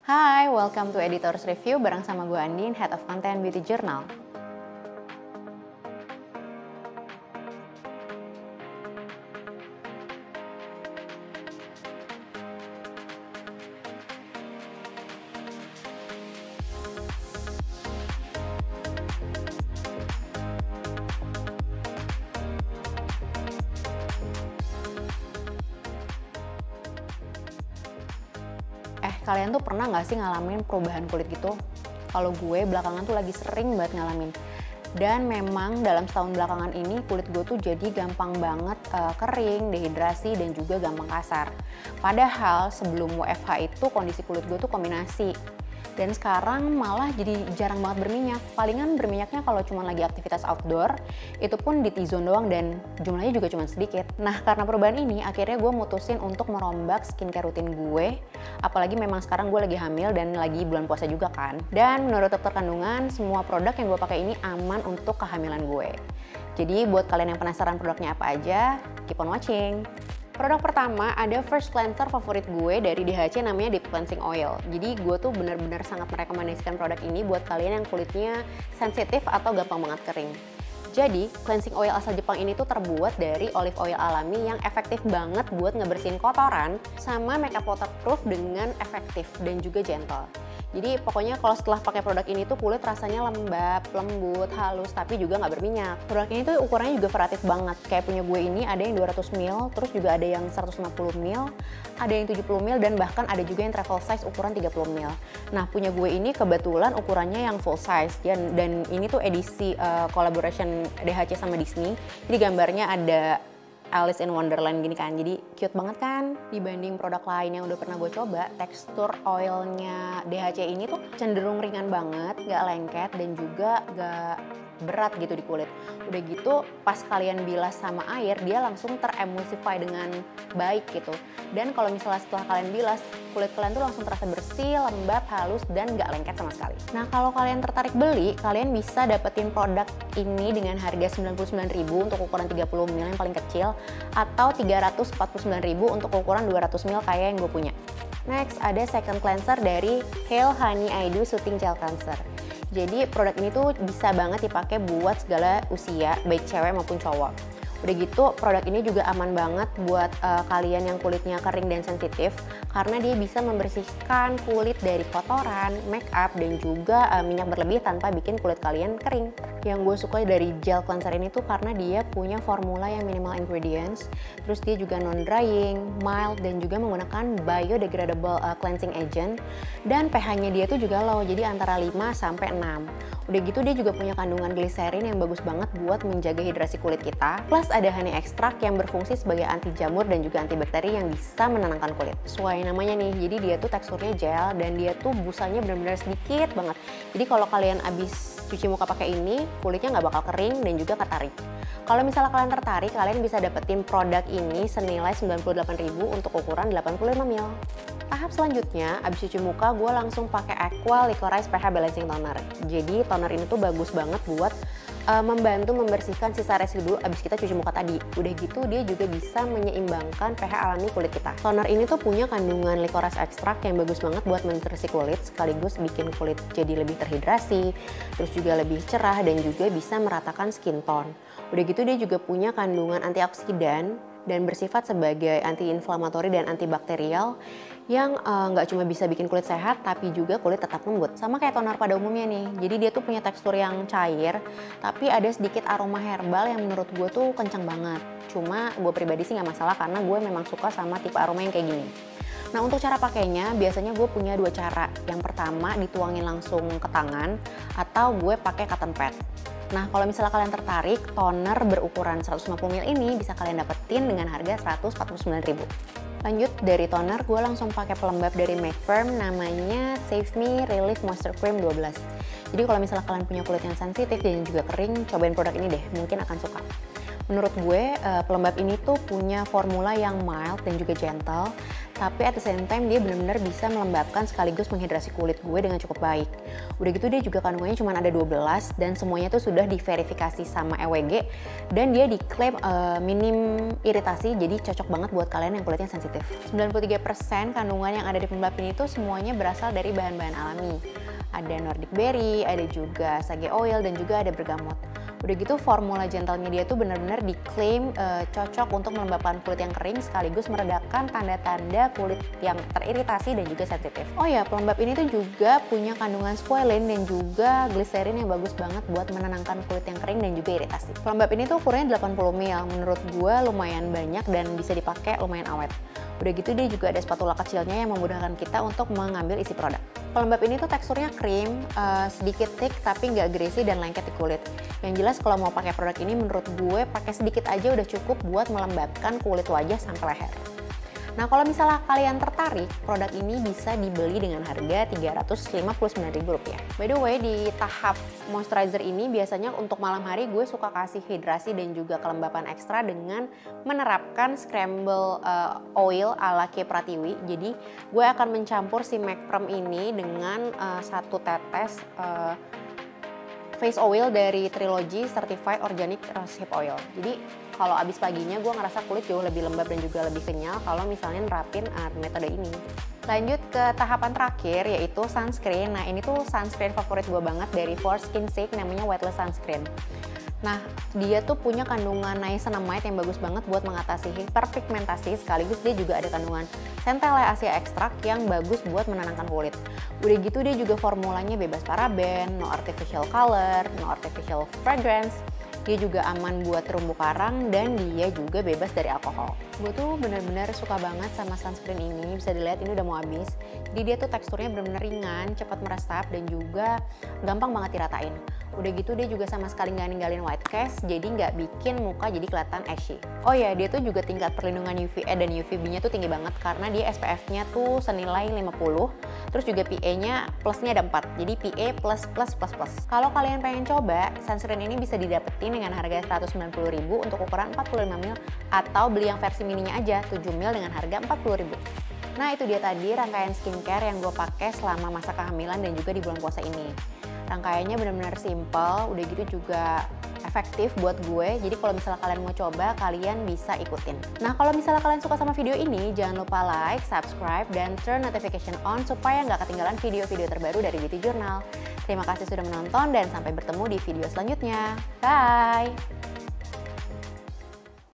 Hai, welcome to Editor's Review bareng sama gue Andin, Head of Content Beauty Journal. Kalian tuh pernah nggak sih ngalamin perubahan kulit gitu? Kalau gue belakangan tuh lagi sering banget ngalamin. Dan memang dalam setahun belakangan ini kulit gue tuh jadi gampang banget kering, dehidrasi, dan juga gampang kasar. Padahal sebelum WFH itu kondisi kulit gue tuh kombinasi. Dan sekarang malah jadi jarang banget berminyak. Palingan berminyaknya kalau cuma lagi aktivitas outdoor, itu pun di T-zone doang dan jumlahnya juga cuma sedikit. Nah, karena perubahan ini akhirnya gue mutusin untuk merombak skincare rutin gue. Apalagi memang sekarang gue lagi hamil dan lagi bulan puasa juga kan. Dan menurut dokter kandungan, semua produk yang gue pakai ini aman untuk kehamilan gue. Jadi buat kalian yang penasaran produknya apa aja, keep on watching. Produk pertama ada first cleanser favorit gue dari DHC namanya Deep Cleansing Oil. Jadi gue tuh bener-bener sangat merekomendasikan produk ini buat kalian yang kulitnya sensitif atau gampang banget kering. Jadi cleansing oil asal Jepang ini tuh terbuat dari olive oil alami yang efektif banget buat ngebersihin kotoran sama makeup waterproof dengan efektif dan juga gentle. Jadi pokoknya kalau setelah pakai produk ini tuh kulit rasanya lembab, lembut, halus, tapi juga nggak berminyak. Produk ini tuh ukurannya juga variatif banget. Kayak punya gue ini ada yang 200 ml, terus juga ada yang 150 ml, ada yang 70 ml, dan bahkan ada juga yang travel size ukuran 30 ml. Nah punya gue ini kebetulan ukurannya yang full size. Dan ini tuh edisi collaboration DHC sama Disney. Jadi gambarnya ada Alice in Wonderland gini kan, jadi cute banget kan. Dibanding produk lain yang udah pernah gue coba, tekstur oilnya DHC ini tuh cenderung ringan banget, gak lengket dan juga gak berat gitu di kulit. Udah gitu pas kalian bilas sama air, dia langsung teremulsify dengan baik gitu. Dan kalau misalnya setelah kalian bilas, kulit kalian tuh langsung terasa bersih, lembab, halus, dan gak lengket sama sekali. Nah kalau kalian tertarik beli, kalian bisa dapetin produk ini dengan harga 99.000 untuk ukuran 30 ml yang paling kecil, atau 349.000 untuk ukuran 200 ml kayak yang gue punya. Next ada second cleanser dari Hale Honey I Do Soothing Gel Cleanser. Jadi produk ini tuh bisa banget dipakai buat segala usia, baik cewek maupun cowok. Udah gitu produk ini juga aman banget buat kalian yang kulitnya kering dan sensitif karena dia bisa membersihkan kulit dari kotoran, make up, dan juga minyak berlebih tanpa bikin kulit kalian kering. Yang gue suka dari gel cleanser ini tuh karena dia punya formula yang minimal ingredients, terus dia juga non-drying, mild, dan juga menggunakan biodegradable cleansing agent, dan pH-nya dia tuh juga low, jadi antara 5 sampai 6. Udah gitu dia juga punya kandungan gliserin yang bagus banget buat menjaga hidrasi kulit kita. Plus ada honey extract yang berfungsi sebagai anti jamur dan juga antibakteri yang bisa menenangkan kulit. Sesuai namanya nih, jadi dia tuh teksturnya gel dan dia tuh busanya benar-benar sedikit banget. Jadi kalau kalian abis cuci muka pakai ini, kulitnya nggak bakal kering dan juga ketarik. Kalau misalnya kalian tertarik, kalian bisa dapetin produk ini senilai 98.000 untuk ukuran 85 ml. Tahap selanjutnya, abis cuci muka gue langsung pakai Aqua Licorice pH Balancing Toner. Jadi toner ini tuh bagus banget buat membantu membersihkan sisa residu abis kita cuci muka tadi. Udah gitu dia juga bisa menyeimbangkan pH alami kulit kita. Toner ini tuh punya kandungan licorice extract yang bagus banget buat membersih kulit, sekaligus bikin kulit jadi lebih terhidrasi, terus juga lebih cerah dan juga bisa meratakan skin tone. Udah gitu dia juga punya kandungan antioksidan dan bersifat sebagai anti-inflamatori dan antibakterial yang nggak cuma bisa bikin kulit sehat tapi juga kulit tetap lembut. Sama kayak toner pada umumnya nih, jadi dia tuh punya tekstur yang cair tapi ada sedikit aroma herbal yang menurut gue tuh kenceng banget. Cuma gue pribadi sih nggak masalah karena gue memang suka sama tipe aroma yang kayak gini. Nah untuk cara pakainya biasanya gue punya dua cara. Yang pertama dituangin langsung ke tangan atau gue pakai cotton pad. Nah kalau misalnya kalian tertarik, toner berukuran 150 ml ini bisa kalian dapetin dengan harga 149.000. Lanjut dari toner, gue langsung pakai pelembab dari Make Firm namanya Save Me Relief Moisture Cream 12. Jadi kalau misalnya kalian punya kulit yang sensitif dan juga kering, cobain produk ini deh, mungkin akan suka. Menurut gue pelembab ini tuh punya formula yang mild dan juga gentle, tapi at the same time dia benar-benar bisa melembabkan sekaligus menghidrasi kulit gue dengan cukup baik. Udah gitu dia juga kandungannya cuma ada 12 dan semuanya tuh sudah diverifikasi sama EWG dan dia diklaim minim iritasi, jadi cocok banget buat kalian yang kulitnya sensitif. 93% kandungan yang ada di pelembab ini tuh semuanya berasal dari bahan-bahan alami. Ada Nordic berry, ada juga sage oil, dan juga ada bergamot. Udah gitu formula gentle-nya dia tuh benar-benar diklaim cocok untuk melembabkan kulit yang kering sekaligus meredakan tanda-tanda kulit yang teriritasi dan juga sensitif. Oh ya, pelembab ini tuh juga punya kandungan squalene dan juga glycerin yang bagus banget buat menenangkan kulit yang kering dan juga iritasi. Pelembab ini tuh ukurannya 80 ml, menurut gue lumayan banyak dan bisa dipakai lumayan awet. Udah gitu dia juga ada spatula kecilnya yang memudahkan kita untuk mengambil isi produk. Pelembab ini tuh teksturnya krim, sedikit thick tapi nggak greasy dan lengket di kulit. Yang jelas kalau mau pakai produk ini menurut gue pakai sedikit aja udah cukup buat melembabkan kulit wajah sampai leher. Nah kalau misalnya kalian tertarik, produk ini bisa dibeli dengan harga Rp359.000. By the way, di tahap moisturizer ini biasanya untuk malam hari gue suka kasih hidrasi dan juga kelembapan ekstra dengan menerapkan scramble oil ala K Pratiwi. Jadi gue akan mencampur si MAC Prem ini dengan 1 tetes face oil dari Trilogy Certified Organic Rosehip Oil. Jadi kalau abis paginya gue ngerasa kulit jauh lebih lembab dan juga lebih kenyal kalau misalnya nerapin metode ini. Lanjut ke tahapan terakhir yaitu sunscreen. Nah ini tuh sunscreen favorit gue banget dari Skin namanya Weightless Sunscreen. Nah, dia tuh punya kandungan niacinamide yang bagus banget buat mengatasi hiperpigmentasi, sekaligus dia juga ada kandungan centelleaceae ekstrak yang bagus buat menenangkan kulit. Udah gitu dia juga formulanya bebas paraben, no artificial color, no artificial fragrance. Dia juga aman buat terumbu karang dan dia juga bebas dari alkohol. Gue tuh bener-bener suka banget sama sunscreen ini, bisa dilihat ini udah mau habis. Jadi dia tuh teksturnya bener-bener ringan, cepat meresap dan juga gampang banget diratain. Udah gitu dia juga sama sekali nggak ninggalin white cast, jadi nggak bikin muka jadi kelihatan ashy. Oh ya, dia tuh juga tingkat perlindungan UVA dan UVB-nya tuh tinggi banget karena dia SPF-nya tuh senilai 50. Terus juga PA-nya plusnya ada 4, jadi PA plus. Kalau kalian pengen coba, sunscreen ini bisa didapetin dengan harga Rp190.000 untuk ukuran 45 ml atau beli yang versi mininya aja 7 ml dengan harga Rp40.000. Nah itu dia tadi rangkaian skincare yang gue pakai selama masa kehamilan dan juga di bulan puasa ini. Rangkaiannya benar-benar simple, udah gitu juga efektif buat gue. Jadi kalau misalnya kalian mau coba, kalian bisa ikutin. Nah kalau misalnya kalian suka sama video ini, jangan lupa like, subscribe, dan turn notification on supaya nggak ketinggalan video-video terbaru dari Beauty Journal. Terima kasih sudah menonton dan sampai bertemu di video selanjutnya. Bye!